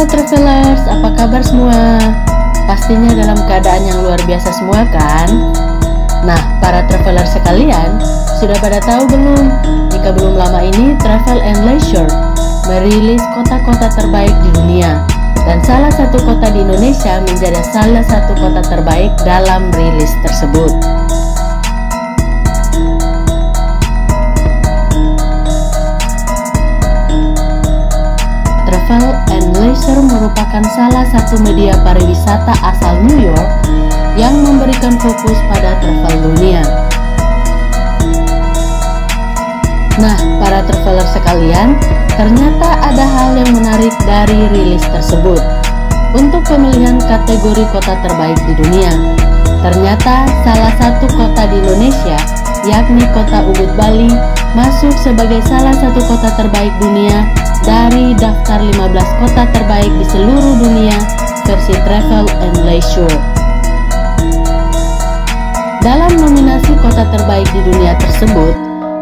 travelers, apa kabar semua? Pastinya dalam keadaan yang luar biasa semua kan? Nah, para traveler sekalian, sudah pada tahu belum? Jika belum lama ini, Travel and Leisure merilis kota-kota terbaik di dunia. Dan salah satu kota di Indonesia menjadi salah satu kota terbaik dalam rilis tersebut. Travel and Leisure merupakan salah satu media pariwisata asal New York yang memberikan fokus pada travel dunia. Nah, para traveler sekalian, ternyata ada hal yang menarik dari rilis tersebut. Untuk pemilihan kategori kota terbaik di dunia, ternyata salah satu kota di Indonesia, yakni kota Ubud, Bali, masuk sebagai salah satu kota terbaik dunia dari daftar 15 kota terbaik di seluruh dunia versi Travel and Leisure. Dalam nominasi kota terbaik di dunia tersebut,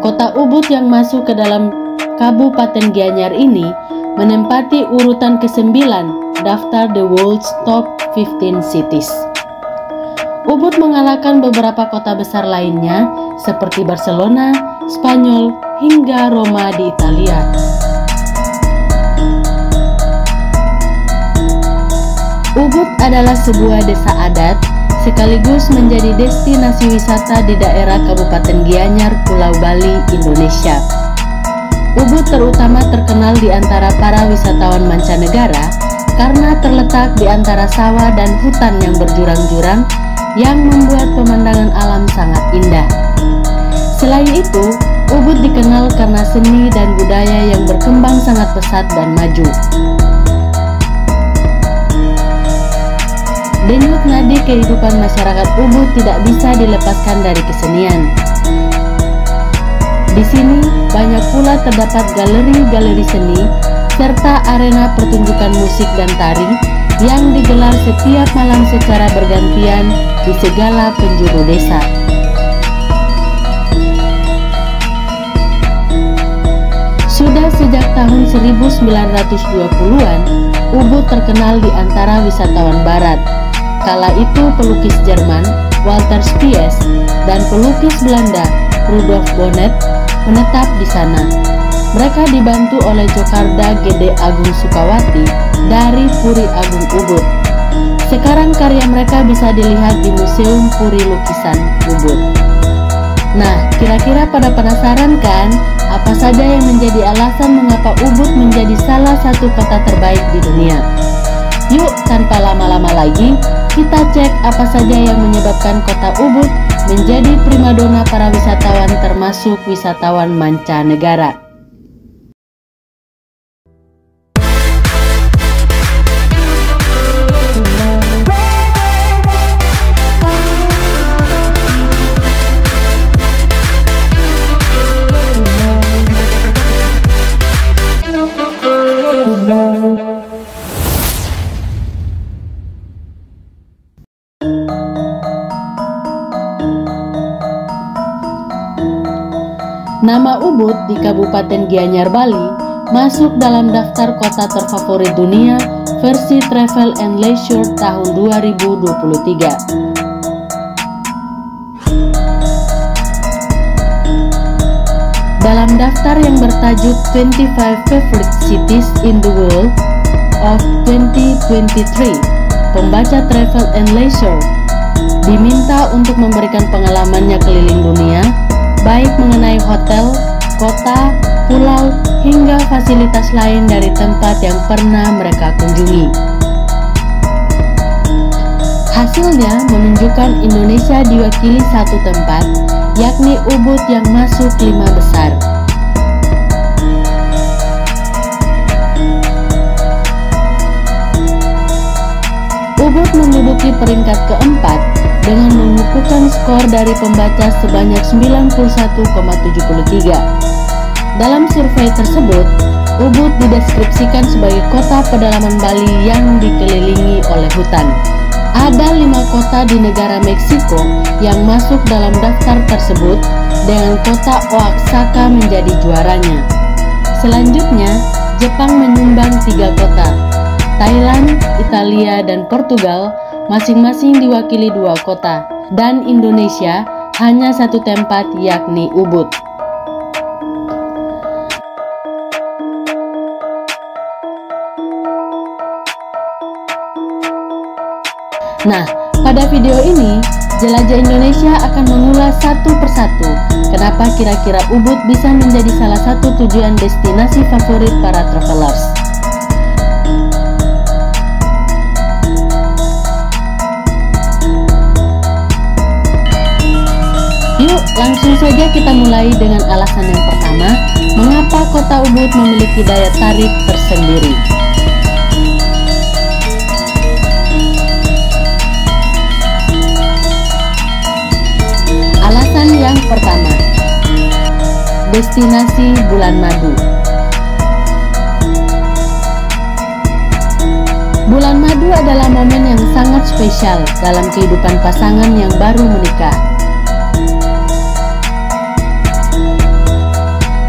kota Ubud yang masuk ke dalam Kabupaten Gianyar ini menempati urutan ke-9 daftar The World's Top 15 Cities. Ubud mengalahkan beberapa kota besar lainnya seperti Barcelona, Spanyol, hingga Roma di Italia. Ubud adalah sebuah desa adat sekaligus menjadi destinasi wisata di daerah Kabupaten Gianyar, Pulau Bali, Indonesia. Ubud terutama terkenal di antara para wisatawan mancanegara karena terletak di antara sawah dan hutan yang berjurang-jurang yang membuat pemandangan alam sangat indah. Selain itu, Ubud dikenal karena seni dan budaya yang berkembang sangat pesat dan maju. Denyut nadi kehidupan masyarakat Ubud tidak bisa dilepaskan dari kesenian. Di sini banyak pula terdapat galeri-galeri seni serta arena pertunjukan musik dan tari yang digelar setiap malam secara bergantian di segala penjuru desa. Sudah sejak tahun 1920-an, Ubud terkenal di antara wisatawan barat. Kala itu pelukis Jerman Walter Spies dan pelukis Belanda Rudolf Bonnet menetap di sana. Mereka dibantu oleh Cokarda Gede Agung Sukawati dari Puri Agung Ubud. Sekarang karya mereka bisa dilihat di Museum Puri Lukisan Ubud. Nah, kira-kira pada penasaran kan apa saja yang menjadi alasan mengapa Ubud menjadi salah satu kota terbaik di dunia? Yuk, tanpa lama-lama lagi, kita cek apa saja yang menyebabkan kota Ubud menjadi primadona para wisatawan termasuk wisatawan mancanegara. Nama Ubud di Kabupaten Gianyar, Bali masuk dalam daftar kota terfavorit dunia versi Travel and Leisure tahun 2023. Dalam daftar yang bertajuk 25 Favorite Cities in the World of 2023, pembaca Travel and Leisure diminta untuk memberikan pengalamannya keliling dunia, baik mengenai hotel, kota, pulau, hingga fasilitas lain dari tempat yang pernah mereka kunjungi. Hasilnya menunjukkan Indonesia diwakili satu tempat, yakni Ubud yang masuk 5 besar. Ubud menduduki peringkat keempat dengan mengukuhkan skor dari pembaca sebanyak 91,73. Dalam survei tersebut, Ubud dideskripsikan sebagai kota pedalaman Bali yang dikelilingi oleh hutan. Ada 5 kota di negara Meksiko yang masuk dalam daftar tersebut dengan kota Oaxaca menjadi juaranya. Selanjutnya, Jepang menyumbang 3 kota, Thailand, Italia, dan Portugal masing-masing diwakili 2 kota, dan Indonesia hanya 1 tempat, yakni Ubud. Nah, pada video ini, Jelajah Indonesia akan mengulas satu persatu kenapa kira-kira Ubud bisa menjadi salah satu tujuan destinasi favorit para travelers. Yuk, langsung saja kita mulai dengan alasan yang pertama, mengapa kota Ubud memiliki daya tarik tersendiri. Alasan yang pertama, destinasi bulan madu. Bulan madu adalah momen yang sangat spesial dalam kehidupan pasangan yang baru menikah.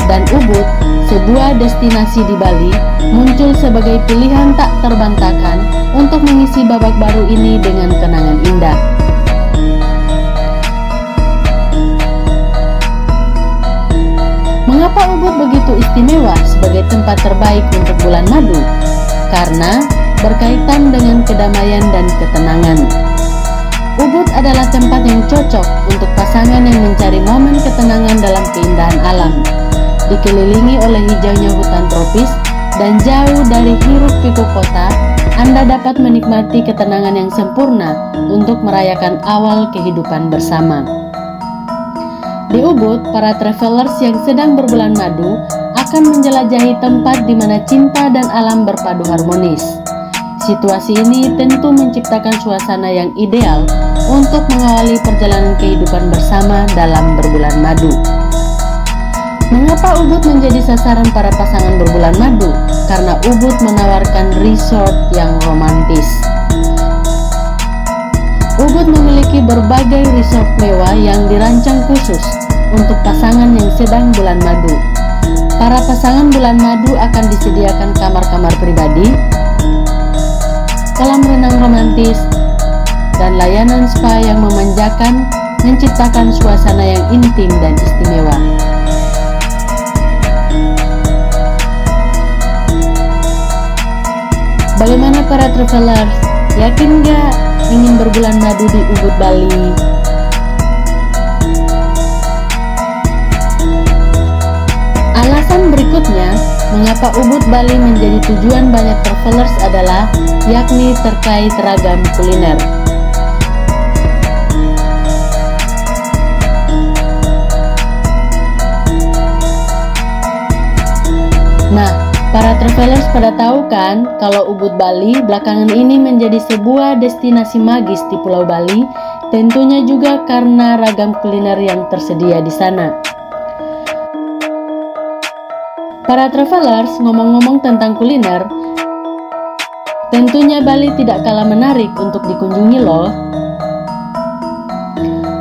Dan Ubud, sebuah destinasi di Bali, muncul sebagai pilihan tak terbantahkan untuk mengisi babak baru ini dengan kenangan indah. Mengapa Ubud begitu istimewa sebagai tempat terbaik untuk bulan madu? Karena berkaitan dengan kedamaian dan ketenangan. Ubud adalah tempat yang cocok untuk pasangan yang mencari momen ketenangan dalam keindahan alam. Dikelilingi oleh hijaunya hutan tropis dan jauh dari hiruk-pikuk kota, Anda dapat menikmati ketenangan yang sempurna untuk merayakan awal kehidupan bersama. Di Ubud, para travelers yang sedang berbulan madu akan menjelajahi tempat di mana cinta dan alam berpadu harmonis. Situasi ini tentu menciptakan suasana yang ideal untuk mengawali perjalanan kehidupan bersama dalam berbulan madu. Mengapa Ubud menjadi sasaran para pasangan berbulan madu? Karena Ubud menawarkan resort yang romantis. Ubud memiliki berbagai resort mewah yang dirancang khusus untuk pasangan yang sedang bulan madu. Para pasangan bulan madu akan disediakan kamar-kamar pribadi, kolam renang romantis, dan layanan spa yang memanjakan, menciptakan suasana yang intim dan istimewa. Bagaimana para travelers? Yakin nggak ingin berbulan madu di Ubud, Bali? Alasan berikutnya, mengapa Ubud, Bali menjadi tujuan banyak travelers adalah yakni terkait ragam kuliner. Nah, para travelers pada tahu kan kalau Ubud, Bali belakangan ini menjadi sebuah destinasi magis di Pulau Bali, tentunya juga karena ragam kuliner yang tersedia di sana. Para travelers, ngomong-ngomong tentang kuliner, tentunya Bali tidak kalah menarik untuk dikunjungi loh.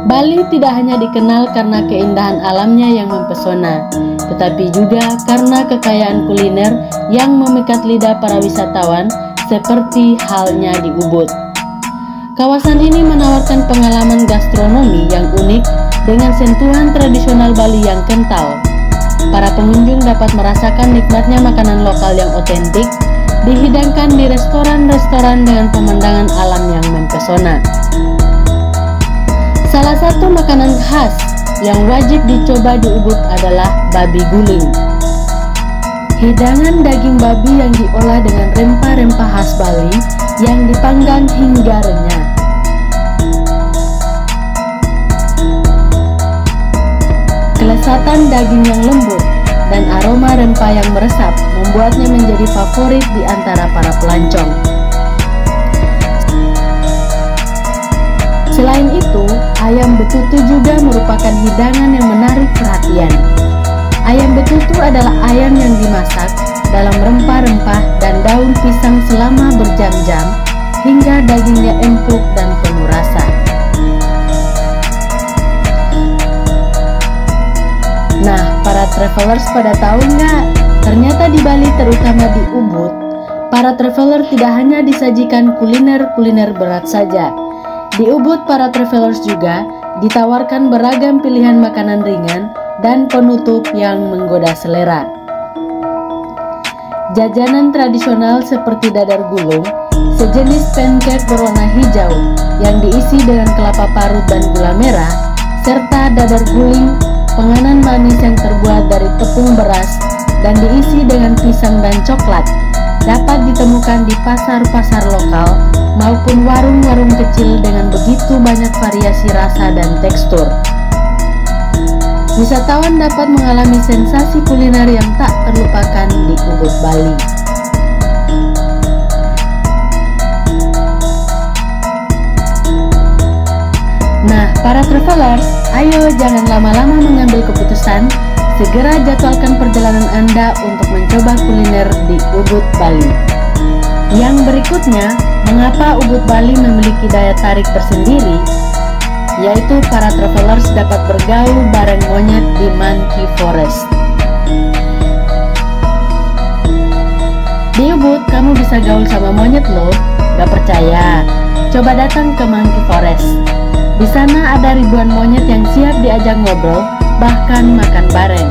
Bali tidak hanya dikenal karena keindahan alamnya yang mempesona, tetapi juga karena kekayaan kuliner yang memikat lidah para wisatawan seperti halnya di Ubud. Kawasan ini menawarkan pengalaman gastronomi yang unik dengan sentuhan tradisional Bali yang kental. Para pengunjung dapat merasakan nikmatnya makanan lokal yang otentik, dihidangkan di restoran-restoran dengan pemandangan alam yang mempesona. Salah satu makanan khas yang wajib dicoba di Ubud adalah babi guling. Hidangan daging babi yang diolah dengan rempah-rempah khas Bali yang dipanggang hingga renyah. Kelezatan daging yang lembut dan aroma rempah yang meresap membuatnya menjadi favorit di antara para pelancong. Selain itu, ayam betutu juga merupakan hidangan yang menarik perhatian. Ayam betutu adalah ayam yang dimasak dalam rempah-rempah dan daun pisang selama berjam-jam hingga dagingnya empuk dan penuh rasa. Nah, para travelers pada tahu nggak? Ternyata di Bali, terutama di Ubud, Para traveler tidak hanya disajikan kuliner-kuliner berat saja. Di Ubud, para travelers juga ditawarkan beragam pilihan makanan ringan dan penutup yang menggoda selera. Jajanan tradisional seperti dadar gulung, sejenis pancake berwarna hijau yang diisi dengan kelapa parut dan gula merah, serta dadar guling, penganan manis yang terbuat dari tepung beras dan diisi dengan pisang dan coklat, dapat ditemukan di pasar-pasar lokal maupun warung-warung kecil dengan begitu banyak variasi rasa dan tekstur. Wisatawan dapat mengalami sensasi kuliner yang tak terlupakan di Ubud, Bali. Nah, para travelers, ayo jangan lama-lama mengambil keputusan. Segera jadwalkan perjalanan Anda untuk mencoba kuliner di Ubud, Bali. Yang berikutnya, mengapa Ubud, Bali memiliki daya tarik tersendiri, yaitu para travelers dapat bergaul bareng monyet di Monkey Forest. Di Ubud, kamu bisa gaul sama monyet loh. Gak percaya? Coba datang ke Monkey Forest. Di sana ada ribuan monyet yang siap diajak ngobrol, bahkan makan bareng.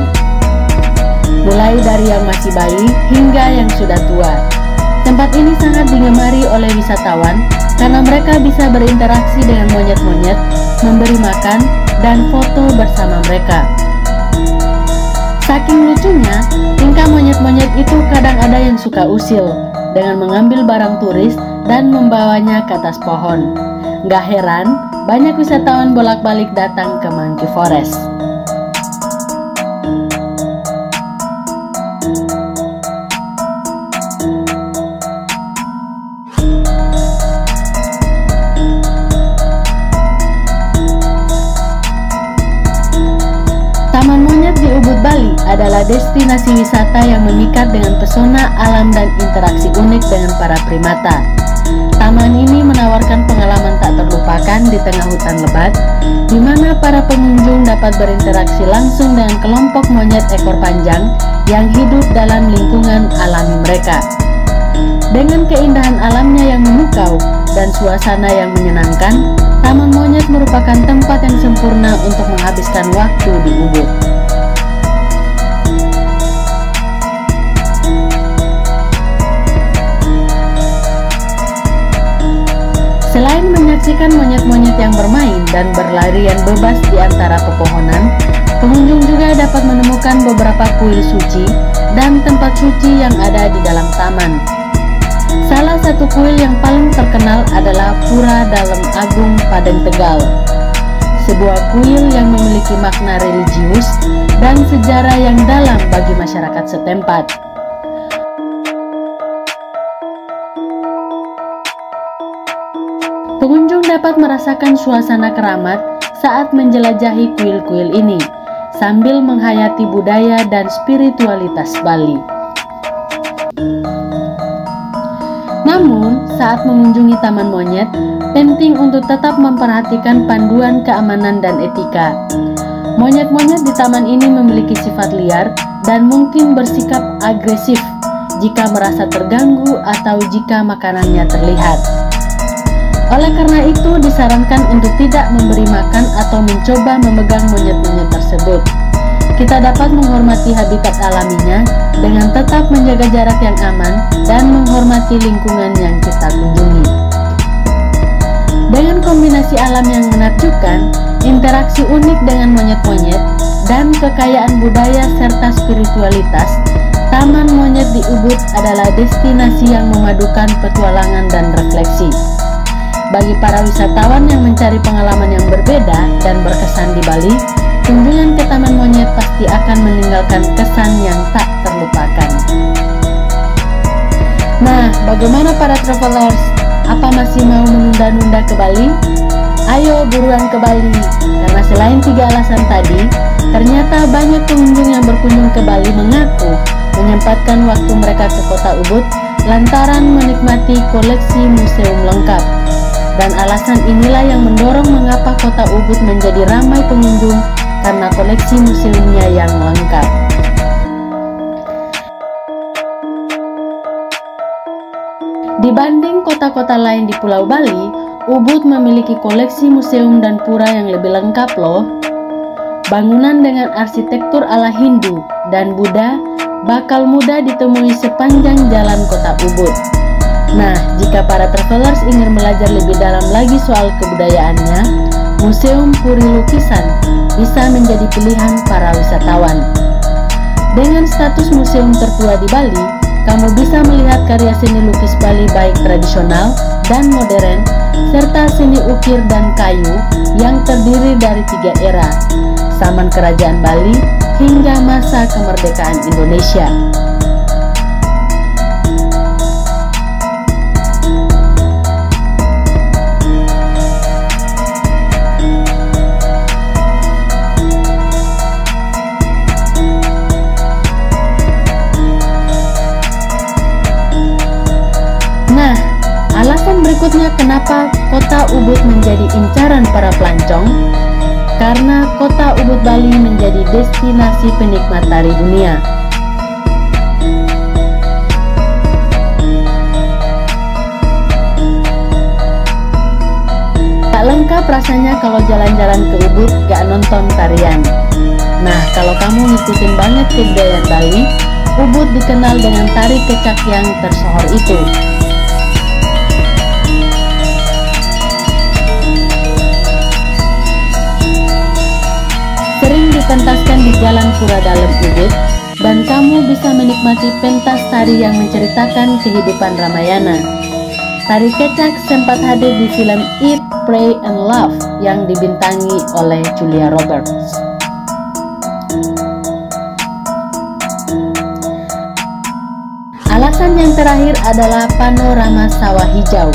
Mulai dari yang masih bayi hingga yang sudah tua. Tempat ini sangat digemari oleh wisatawan karena mereka bisa berinteraksi dengan monyet-monyet, memberi makan, dan foto bersama mereka. Saking lucunya, tingkah monyet-monyet itu kadang ada yang suka usil dengan mengambil barang turis dan membawanya ke atas pohon. Gak heran, banyak wisatawan bolak-balik datang ke Monkey Forest. Taman Monyet di Ubud, Bali adalah destinasi wisata yang memikat dengan pesona alam dan interaksi unik dengan para primata. Taman ini menawarkan pengalaman tak terlupakan di tengah hutan lebat, di mana para pengunjung dapat berinteraksi langsung dengan kelompok monyet ekor panjang yang hidup dalam lingkungan alami mereka. Dengan keindahan alamnya yang memukau dan suasana yang menyenangkan, Taman Monyet merupakan tempat yang sempurna untuk menghabiskan waktu di Ubud. Selain menyaksikan monyet-monyet yang bermain dan berlarian bebas di antara pepohonan, pengunjung juga dapat menemukan beberapa kuil suci dan tempat suci yang ada di dalam taman. Salah satu kuil yang paling terkenal adalah Pura Dalem Agung Padang Tegal, sebuah kuil yang memiliki makna religius dan sejarah yang dalam bagi masyarakat setempat. Pengunjung dapat merasakan suasana keramat saat menjelajahi kuil-kuil ini, sambil menghayati budaya dan spiritualitas Bali. Namun, saat mengunjungi Taman Monyet, penting untuk tetap memperhatikan panduan keamanan dan etika. Monyet-monyet di taman ini memiliki sifat liar dan mungkin bersikap agresif jika merasa terganggu atau jika makanannya terlihat. Oleh karena itu, disarankan untuk tidak memberi makan atau mencoba memegang monyet-monyet tersebut. Kita dapat menghormati habitat alaminya dengan tetap menjaga jarak yang aman dan menghormati lingkungan yang kita kunjungi. Dengan kombinasi alam yang menakjubkan, interaksi unik dengan monyet-monyet, dan kekayaan budaya serta spiritualitas, Taman Monyet di Ubud adalah destinasi yang memadukan petualangan dan refleksi. Bagi para wisatawan yang mencari pengalaman yang berbeda dan berkesan di Bali, kunjungan ke Taman Monyet pasti akan meninggalkan kesan yang tak terlupakan. Nah, bagaimana para travelers? Apa masih mau menunda-nunda ke Bali? Ayo buruan ke Bali, karena selain 3 alasan tadi, ternyata banyak pengunjung yang berkunjung ke Bali mengaku menyempatkan waktu mereka ke kota Ubud lantaran menikmati koleksi museum lengkap. Dan alasan inilah yang mendorong mengapa kota Ubud menjadi ramai pengunjung karena koleksi museumnya yang lengkap. Dibanding kota-kota lain di Pulau Bali, Ubud memiliki koleksi museum dan pura yang lebih lengkap loh. Bangunan dengan arsitektur ala Hindu dan Buddha bakal mudah ditemui sepanjang jalan kota Ubud. Nah, jika para travelers ingin belajar lebih dalam lagi soal kebudayaannya, Museum Puri Lukisan bisa menjadi pilihan para wisatawan. Dengan status museum tertua di Bali, kamu bisa melihat karya seni lukis Bali baik tradisional dan modern, serta seni ukir dan kayu yang terdiri dari 3 era, zaman Kerajaan Bali hingga masa kemerdekaan Indonesia. Nah, alasan berikutnya kenapa kota Ubud menjadi incaran para pelancong, karena kota Ubud Bali menjadi destinasi penikmat tari dunia. Tak lengkap rasanya kalau jalan-jalan ke Ubud gak nonton tarian. Nah, kalau kamu ngikutin banget kebudayaan Bali, Ubud dikenal dengan tari kecak yang tersohor itu. Sering dipentaskan di Jalan Pura Dalam Ubud, dan kamu bisa menikmati pentas tari yang menceritakan kehidupan Ramayana. Tari kecak sempat hadir di film Eat, Pray, and Love yang dibintangi oleh Julia Roberts. Alasan yang terakhir adalah panorama sawah hijau.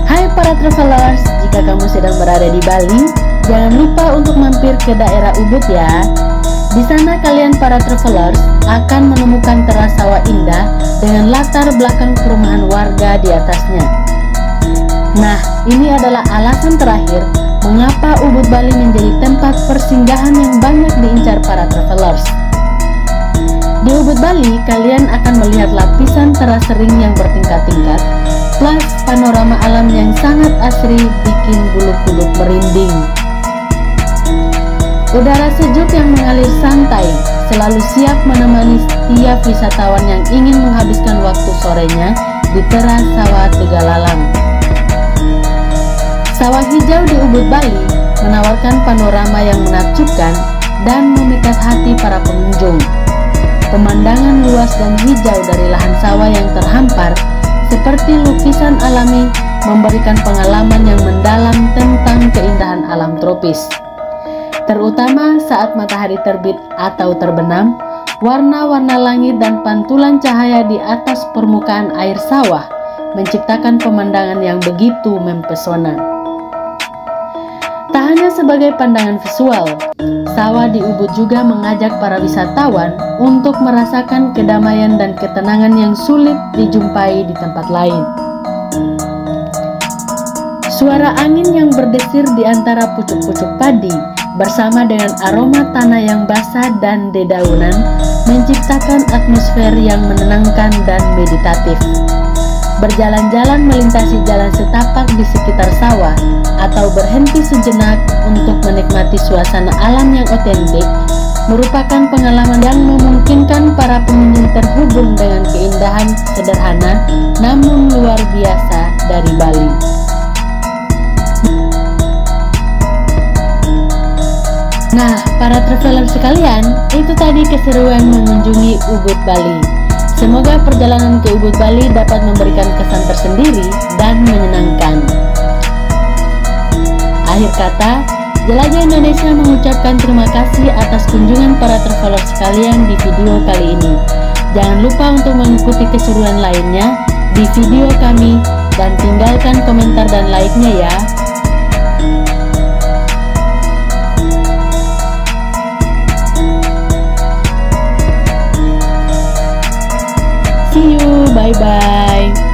Hai para travelers, jika kamu sedang berada di Bali, jangan lupa untuk mampir ke daerah Ubud ya. Di sana kalian para travelers akan menemukan teras sawah indah dengan latar belakang perumahan warga di atasnya. Nah, ini adalah alasan terakhir mengapa Ubud Bali menjadi tempat persinggahan yang banyak diincar para travelers. Di Ubud Bali, kalian akan melihat lapisan teras sering yang bertingkat-tingkat, plus panorama alam yang sangat asri bikin bulu kuduk merinding. Udara sejuk yang mengalir santai selalu siap menemani setiap wisatawan yang ingin menghabiskan waktu sorenya di teras sawah Tegalalang. Sawah hijau di Ubud Bali menawarkan panorama yang menakjubkan dan memikat hati para pengunjung. Pemandangan luas dan hijau dari lahan sawah yang terhampar seperti lukisan alami memberikan pengalaman yang mendalam tentang keindahan alam tropis. Terutama saat matahari terbit atau terbenam, warna-warna langit dan pantulan cahaya di atas permukaan air sawah menciptakan pemandangan yang begitu mempesona. Tak hanya sebagai pandangan visual, sawah di Ubud juga mengajak para wisatawan untuk merasakan kedamaian dan ketenangan yang sulit dijumpai di tempat lain. Suara angin yang berdesir di antara pucuk-pucuk padi bersama dengan aroma tanah yang basah dan dedaunan menciptakan atmosfer yang menenangkan dan meditatif. Berjalan-jalan melintasi jalan setapak di sekitar sawah atau berhenti sejenak untuk menikmati suasana alam yang otentik merupakan pengalaman yang memungkinkan para pengunjung terhubung dengan keindahan sederhana namun luar biasa dari Bali. Nah, para traveler sekalian, itu tadi keseruan mengunjungi Ubud Bali. Semoga perjalanan ke Ubud Bali dapat memberikan kesan tersendiri dan menyenangkan. Akhir kata, Jelajah Indonesia mengucapkan terima kasih atas kunjungan para traveler sekalian di video kali ini. Jangan lupa untuk mengikuti keseruan lainnya di video kami dan tinggalkan komentar dan like-nya ya. See you, bye-bye.